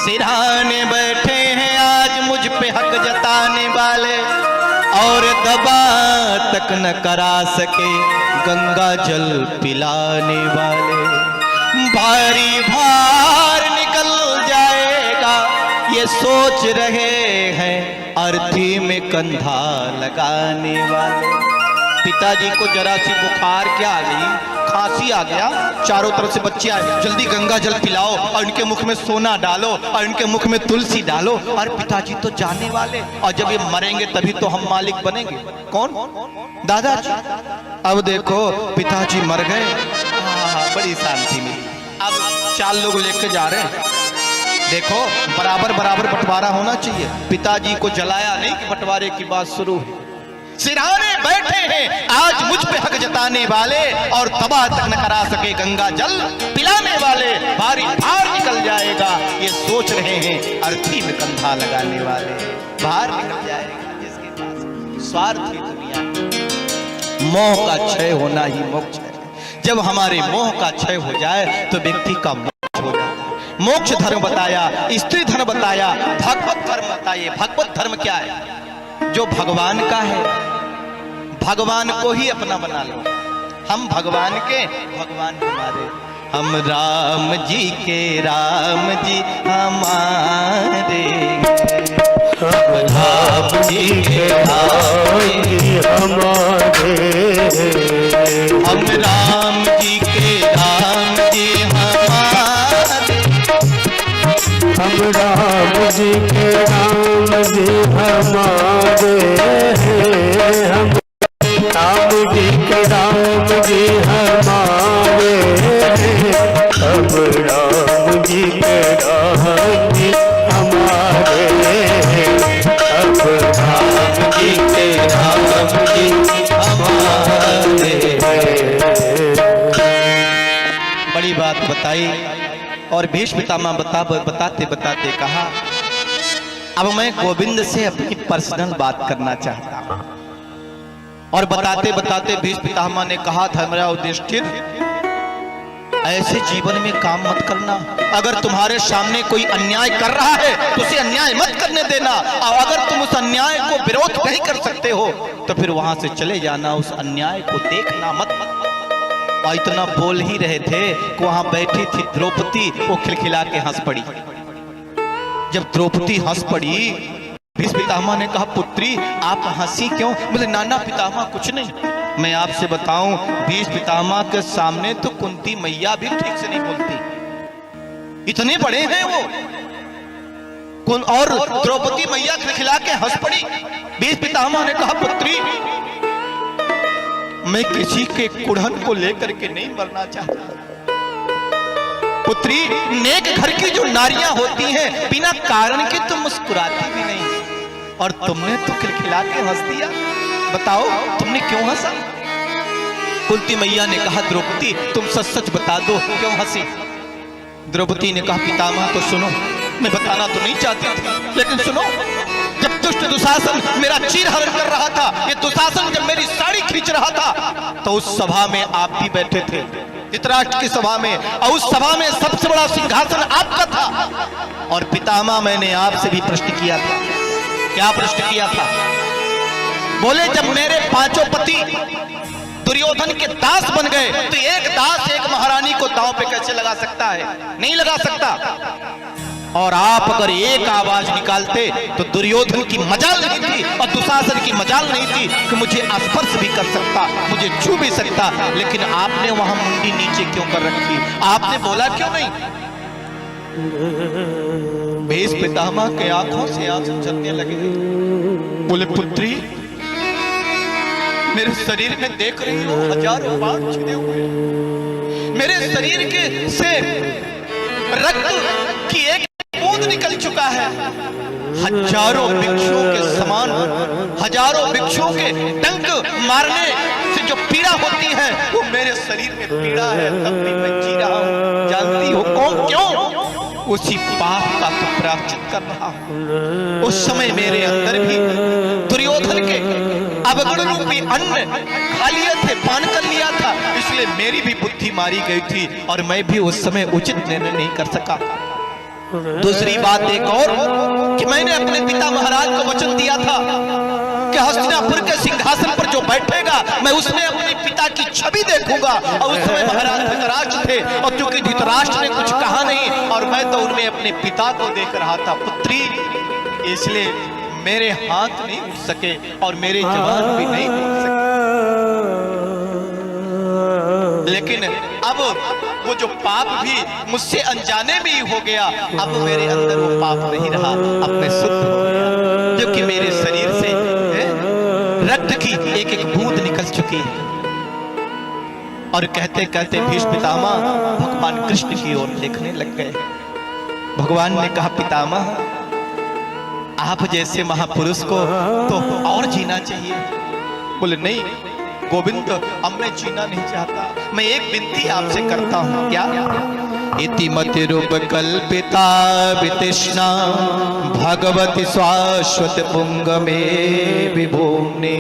सिरहाने बैठे हैं आज मुझ पे हक जताने वाले, और दबा तक न करा सके गंगा जल पिलाने वाले। भारी भार निकल जाएगा ये सोच रहे हैं अर्थी में कंधा लगाने वाले। पिताजी को जरा सी बुखार क्या आ गई, खांसी आ गया, चारों तरफ से बच्चे आए, जल्दी गंगा जल पिलाओ और इनके मुख में सोना डालो और इनके मुख में तुलसी डालो। और पिताजी तो जाने वाले, और जब ये मरेंगे तभी तो हम मालिक बनेंगे। कौन? दादाजी। अब देखो पिताजी मर गए, बड़ी शांति मिली। अब 4 लोग लेके जा रहे हैं। देखो बराबर बराबर बंटवारा होना चाहिए। पिताजी को जलाया नहीं कि बंटवारे की बात शुरू है। सिरहाने बैठे हैं आज मुझ पे हक जताने वाले, और तबा तक न करा सके गंगा जल पिलाने वाले। भारी भार निकल जाएगा ये सोच रहे हैं अर्थी में कंधा लगाने वाले। भार निकल जाएगा जिसके पास स्वार्थी दुनिया। मोह का क्षय होना ही मोक्ष है। जब हमारे मोह का क्षय हो जाए तो व्यक्ति का मोक्ष हो जाता है। मोक्ष धर्म बताया, स्त्री धर्म बताया, भगवत धर्म बताइए। भगवत धर्म क्या है? जो भगवान का है भगवान को ही अपना बना लो। हम भगवान के, भगवान हमारे। हम राम जी के, राम जी हमारे। हम राम जी के, राम जी हमारे। हम राम जी के, राम जी हमारे। हम राम जी के, राम जी हमारे हैं। हम राम जी के, राम जी हमारे हैं। हम राम जी के, राम जी हमारे हैं। हम राम जी के, राम जी हमारे हैं। बड़ी बात बताई। और भीष्म पितामह बताते बताते कहा, अब मैं गोविंद से अपनी पर्सनल बात करना चाहता हूं। और बताते बताते भीष्म पितामह ने कहा, धर्मराज युधिष्ठिर, ऐसे जीवन में काम मत करना। अगर तुम्हारे सामने कोई अन्याय कर रहा है तो उसे अन्याय मत करने देना, और अगर तुम उस अन्याय को विरोध नहीं कर सकते हो तो फिर वहां से चले जाना, उस अन्याय को देखना मत। और इतना बोल ही रहे थे कि वहां बैठी थी द्रौपदी, वो खिलखिला के हंस पड़ी। जब द्रौपदी हंस पड़ी, भीष्म पितामह ने कहा, पुत्री आप हंसी क्यों? बोले, नाना पितामह कुछ नहीं। मैं आपसे बताऊं, भीष्म पितामह के सामने तो कुंती मैया भी ठीक से नहीं बोलती, इतने बड़े हैं वो। और द्रौपदी मैया खिलखिला के हंस पड़ी। भीष्म पितामह ने कहा, पुत्री मैं किसी के कुढ़न को लेकर के नहीं मरना चाहता। पुत्री, नेक घर की जो नारियां होती हैं बिना कारण के तो मुस्कुराती भी नहीं, और तुमने तो खिलखिला के हंस दिया। बताओ तुमने क्यों हंसा? कुंती मैया ने कहा, द्रौपदी तुम सच सच बता दो क्यों हंसी? द्रौपदी ने कहा, पितामह तो सुनो, मैं बताना तो नहीं चाहती थी, लेकिन सुनो। जब दुष्ट दुशासन मेरा चीर हरण कर रहा था, ये दुशासन जब मेरी साड़ी खींच रहा था, तो उस सभा में आप भी बैठे थे, धृतराष्ट्र की सभा में, और उस सभा में सबसे बड़ा सिंहासन आपका था। और पितामह मैंने आपसे भी प्रश्न किया था। क्या प्रश्न किया था? बोले, जब मेरे 5 पति दुर्योधन के दास बन गए तो एक दास एक महारानी को दांव पे कैसे लगा सकता है? नहीं लगा सकता। और आप अगर एक आवाज निकालते तो दुर्योधन की मजाल नहीं थी और दुशासन की मजाल नहीं थी कि मुझे स्पर्श भी कर सकता, मुझे छू भी सकता, लेकिन आपने वहां मुंडी नीचे क्यों कर रखी? आपने बोला क्यों नहीं? भीष्म पितामह के आंखों से आंसू झरने लगे। बोले, पुत्री मेरे शरीर में देख रही हो हजारों बाण छिदे हुए, मेरे शरीर के से रक्त की एक बूंद निकल चुका है। हजारों भिक्षुओं के समान, हजारों भिक्षुओं के डंक मारने से जो पीड़ा होती है वो मेरे शरीर में पीड़ा है, तब भी मैं जी रहा हूं। जानती हो कौन? क्यों? उसी पाप का तो प्रायश्चित कर रहा हूं। उस समय मेरे अंदर भी दुर्योधन के अवगुण रूपी अन्न खा लिए थे, पान कर लिया था, इसलिए मेरी भी बुद्धि मारी गई थी और मैं भी उस समय उचित निर्णय नहीं कर सका। दूसरी बात एक और कि मैंने अपने पिता महाराज को वचन दिया था कि हस्तिनापुर के सिंहासन पर जो बैठेगा मैं उसमें अपने पिता की छवि देखूंगा। और उस समय महाराज धृतराष्ट्र थे, और क्योंकि धृतराष्ट्र ने कुछ कहा नहीं और मैं तो उनमें अपने पिता को देख रहा था पुत्री, इसलिए मेरे हाथ नहीं उठ सके और मेरे जवान भी नहीं उठ सके। लेकिन अब वो जो पाप भी मुझसे अनजाने में ही हो गया, अब मेरे अंदर वो पाप नहीं रहा, अब मैं शुद्ध हो गया, क्योंकि मेरे शरीर से रक्त की एक एक बूंद निकल चुकी है। और कहते कहते भीष्म पितामह भगवान कृष्ण की ओर देखने लग गए। भगवान ने कहा, पितामह आप जैसे महापुरुष को तो और जीना चाहिए। बोले नहीं गोविंद, अब मैं जीना नहीं चाहता, मैं एक विनती आपसे करता हूँ। क्या? इति मति रूप कल्पिता वितृष्णा भगवती शाश्वत पुंगमे विभूम्नि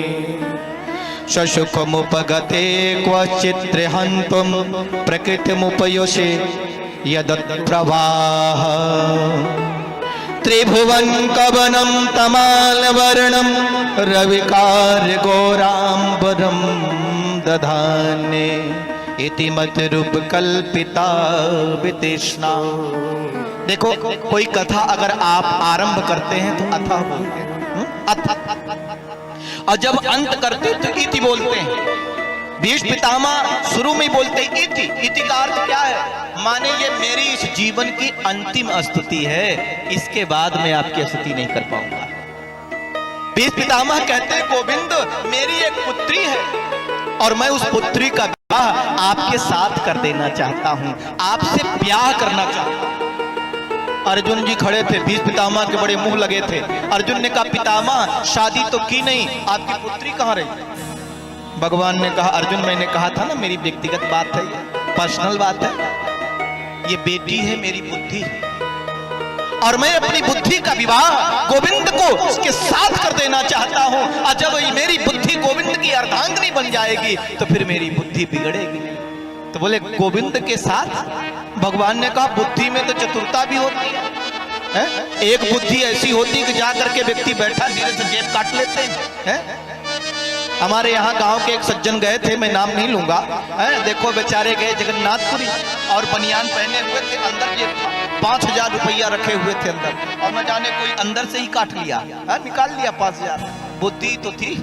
शशुकमुपगते क्वचित् हन्तुं प्रकृतिमुपयोषे यदप्रवाह त्रिभुवन कवनं तमालवर्णं रविकार्य गौराम्बरं दधाने इति मत रूप कल्पिता वितृष्णा। देखो कोई कथा अगर आप आरंभ करते हैं तो अथा बोलते हैं, और जब अंत करते हैं तो इति बोलते हैं। भीष्म पितामह शुरू में बोलते इति, इति का अर्थ क्या है? माने ये मेरी इस जीवन की अंतिम स्तुति है, इसके बाद मैं आपकी स्तुति नहीं कर पाऊंगा। भीष्म पितामह कहते हैं गोविंद मेरी एक पुत्री है और मैं उस पुत्री का विवाह आपके साथ कर देना चाहता हूं, आपसे ब्याह करना चाहता हूं। अर्जुन जी खड़े थे, भीष्म पितामह के बड़े मुंह लगे थे। अर्जुन ने कहा, पितामह शादी तो की नहीं, आपकी पुत्री कहाँ रही? भगवान ने कहा, अर्जुन मैंने कहा था ना मेरी व्यक्तिगत बात है, पर्सनल बात है, ये बेटी है मेरी बुद्धि है, और मैं अपनी बुद्धि का विवाह गोविंद को उसके साथ कर देना चाहता हूं। और जब मेरी बुद्धि गोविंद की अर्धांगिनी बन जाएगी तो फिर मेरी बुद्धि बिगड़ेगी नहीं। तो बोले गोविंद के साथ? भगवान ने कहा बुद्धि में तो चतुरता भी होती है? एक बुद्धि ऐसी होती है कि जा करके व्यक्ति बैठा धीरे से जेब काट लेते हैं। हमारे यहाँ गांव के एक सज्जन गए थे, मैं नाम नहीं लूंगा, देखो बेचारे गए जगन्नाथपुरी और बनियान पहने हुए थे, अंदर जेब था, 5,000 रुपया रखे हुए थे अंदर, और न जाने कोई अंदर से ही काट लिया, निकाल लिया 5,000। बुद्धि तो थी।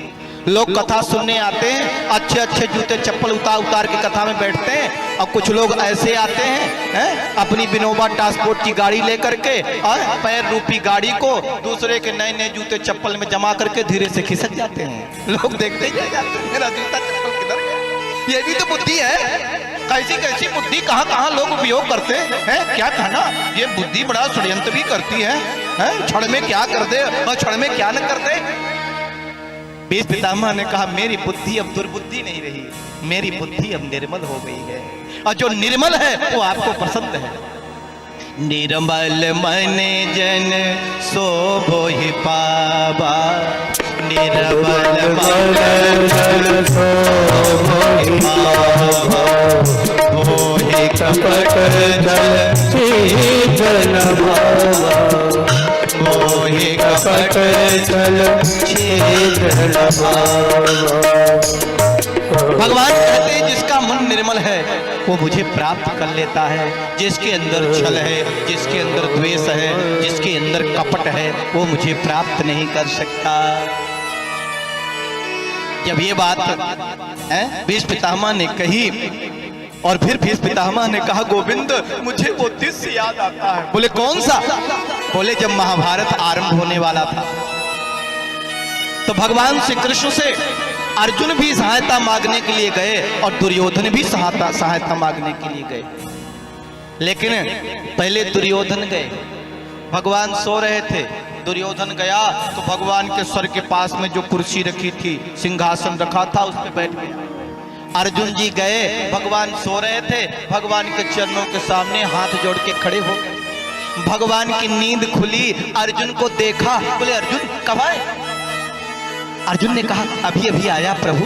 लोग कथा सुनने आते हैं, अच्छे अच्छे जूते चप्पल उतार के कथा में बैठते हैं, और कुछ लोग ऐसे आते हैं अपनी विनोबा ट्रांसपोर्ट की गाड़ी लेकर के और पैर रूपी गाड़ी को दूसरे के नए नए जूते चप्पल में जमा करके धीरे से खिसक जाते हैं। लोग देखते ही जाते हैं मेरा जूता चप्पल किधर गया। ये भी तो बुद्धि है। कैसी कैसी बुद्धि कहाँ कहाँ लोग उपयोग करते हैं। क्या कहना, ये बुद्धि बड़ा षड्यंत्र भी करती है, क्षण में क्या कर दे और क्षण में क्या न कर दे। भीष्म पितामह ने कहा मेरी बुद्धि अब दुर्बुद्धि नहीं रही, मेरी बुद्धि अब निर्मल हो गई है, और जो निर्मल है वो आपको पसंद है। निर्मल मन जन शोभो ही पावा, निर्मल मन जन शोभो ही पावा, मोहि कपट जल शीतल भावा, मोहि कपट जल शीतल भावा। भगवान कहते हैं जिसका मन निर्मल है वो मुझे प्राप्त कर लेता है, जिसके अंदर छल है, जिसके अंदर द्वेष है, जिसके अंदर कपट है, वो मुझे प्राप्त नहीं कर सकता। जब ये बात भीष्म पितामह ने कही, और फिर भीष्म पितामह ने कहा गोविंद मुझे वो दृश्य याद आता है। बोले कौन सा? बोले जब महाभारत आरंभ होने वाला था तो भगवान श्री कृष्ण से अर्जुन भी सहायता मांगने के लिए गए और दुर्योधन भी सहायता मांगने के लिए गए। लेकिन पहले दुर्योधन गए, भगवान सो रहे थे, दुर्योधन गया तो भगवान के सर के पास में जो कुर्सी रखी थी, सिंहासन रखा था, उस पर बैठ गया। अर्जुन जी गए, भगवान सो रहे थे, भगवान के चरणों के सामने हाथ जोड़ के खड़े हो गए। भगवान की नींद खुली, अर्जुन को देखा, बोले अर्जुन कब आए? अर्जुन ने कहा अभी अभी आया प्रभु।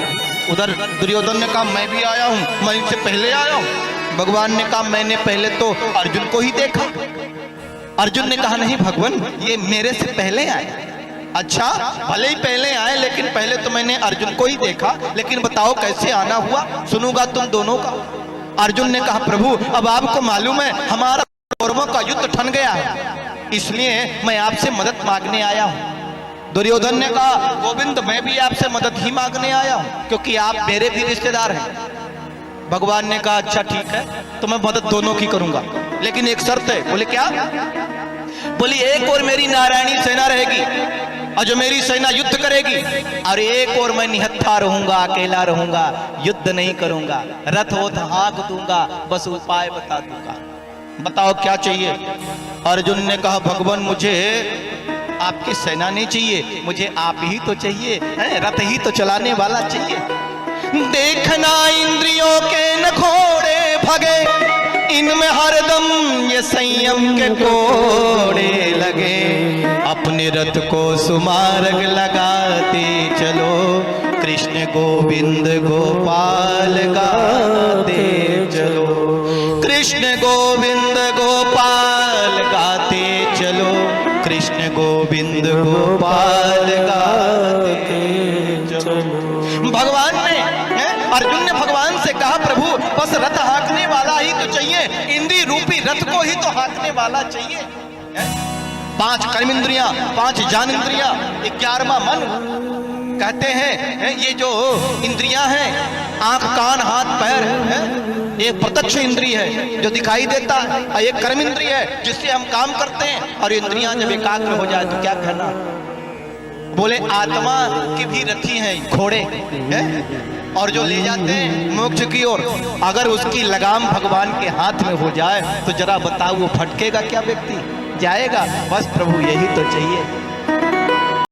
उधर दुर्योधन ने कहा मैं भी आया हूं, मैं इनसे पहले आया हूं। भगवान ने कहा मैंने पहले तो अर्जुन को ही देखा। अर्जुन ने कहा नहीं भगवान, ये मेरे से पहले आए। अच्छा, भले ही पहले आए, लेकिन पहले तो मैंने अर्जुन को ही देखा, लेकिन बताओ कैसे आना हुआ, सुनूंगा तुम दोनों का। अर्जुन ने कहा प्रभु, अब आपको मालूम है हमारा कौरवों का युद्ध ठन गया है, इसलिए मैं आपसे मदद मांगने आया हूँ। दुर्योधन ने कहा गोविंद, मैं भी आपसे मदद ही मांगने आया हूँ, क्योंकि आप मेरे भी रिश्तेदार हैं। भगवान ने कहा अच्छा ठीक है, तो मैं मदद दोनों की करूंगा, लेकिन एक शर्त है। बोले क्या? बोली एक और मेरी नारायणी सेना रहेगी, और जो मेरी सेना युद्ध करेगी, और एक और मैं निहत्था रहूंगा, अकेला रहूंगा, युद्ध नहीं करूंगा, रथ हो तो हाँक दूंगा, बस उपाय बता दूंगा, बताओ क्या चाहिए। अर्जुन ने कहा भगवान, मुझे आपकी सेना नहीं चाहिए, मुझे आप ही तो चाहिए, रथ ही तो चलाने वाला चाहिए। देखना इंद्रियों के नखोड़े भगे, इनमें हरदम ये संयम के कोड़े लगे, अपने रथ को सुमार्ग लगाते चलो, कृष्ण गोविंद गोपाल गाते चलो, कृष्ण गोविंद गोपाल गाते चलो, कृष्ण गोविंद गोपाल गाते चलो। भगवान ने अर्जुन ने भगवान से कहा प्रभु, बस रथ हाँकने वाला ही तो चाहिए, इंद्रिय रूपी रथ को ही तो हाँकने वाला चाहिए। 5 कर्मेंद्रियां, 5 ज्ञानेंद्रियां, 11वां मन। कहते हैं ये जो इंद्रियां हैं, आंख कान हाथ पैर है, एक प्रत्यक्ष इंद्रिय है जो दिखाई देता है, और एक कर्म इंद्रिय है जिससे हम काम करते हैं, और इंद्रियां जब एकाग्र हो जाए तो क्या कहना। बोले आत्मा की भी रथी हैं घोड़े है, और जो ले जाते हैं मोक्ष की ओर, अगर उसकी लगाम भगवान के हाथ में हो जाए तो जरा बताओ वो फटकेगा क्या व्यक्ति? जाएगा। बस प्रभु यही तो चाहिए।